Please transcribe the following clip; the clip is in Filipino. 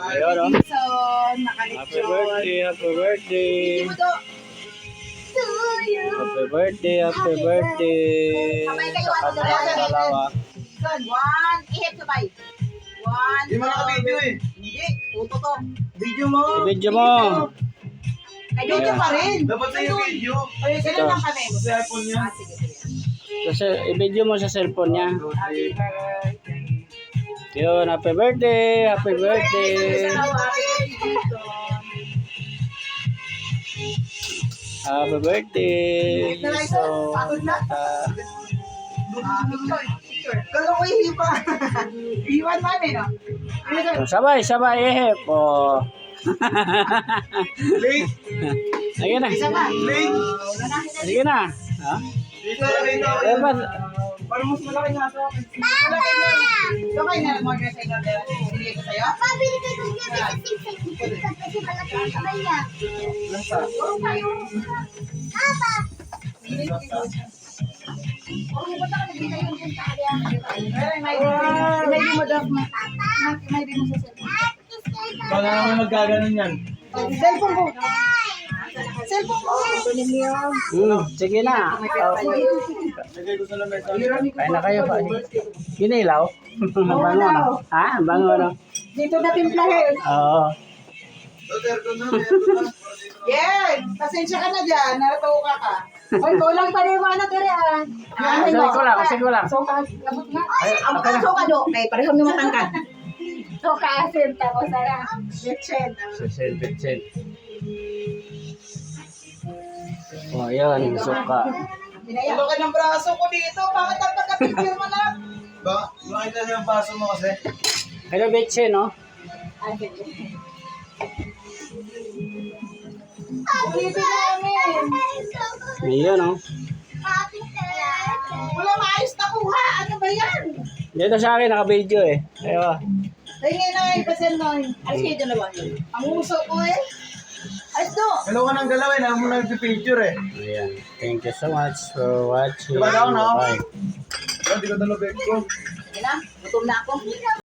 Ayun, oh. Pinson, Happy nakalitsyon. birthday, happy birthday. Hindi mo to. Happy birthday, happy birthday. Sabay kayo, Sa ano na kanilang yan? dalawa. Pinson, one, ihip sabay. One, Di mo naka-video eh. Hindi, puto to. Video mo. I-video mo. Kay Jojo pa rin. Dapat sa'yo video. Ay, sila lang kami. Sa cellphone niya. Ah, sige, sige. Kasi i-video mo sa cellphone niya. Happy birthday. Yun, happy birthday, happy birthday. Happy birthday. So, Kalau ko ihipa. Iwan man eh, no? sabay, sabay, ehep. Oh. Late. Sige na. Isa pa. Late. Sige na. Ha? Dito na rin ako. Eh, ba't? Parang mas malaki nga ito. Malaki na. Sabay na mag-order sa inyo. Sinigay ko sa'yo. Pabili ko yung gabi kasi malaki ang kamay niya. Oo, tayo. Apa? May di mo daw. May di mo sa cellphone. Baka naman magkaganon yan. Cellphone ko. Cellphone ko. Sige na. Oh. Lagay ko sa lamesa. Kain na kayo pa. Ginilaw? Ang bango, no? Ha? Ang bango, no? Dito na timplahin. Oo. Aircon na, aircon na. Yes! Pasensya ka na dyan. Narataw ka. Hoy, kulang pa rin yung ano tere ah. Sige ko lang, sige ko lang. So, labot nga. Ay, Ang okay na. kaso ka do. Kaya pareho may matangkad. So, kaasin tapos sana. Betchen. Sisel. Oh, yun. Suka. Ano ka ng braso ko dito? Bakit ang pagka-picture mo na? Ba, makita niyo yung paso mo kasi. Hello, Betche, no? Ulitin namin. Ayun, no? Wala maayos na kuha. Ano ba yan? Dito sa akin, naka-video eh. Ayun. Tingin na yung pasen mo. Alis kayo dalawa. Ang uso ko eh. Alis do. Hello ka ng galawin, alam mo na nagpipicture eh. Ayan. Thank you so much for watching. Diba daw, no? Bye. Hindi ko talabig ko. Sige na. Gutom na ako.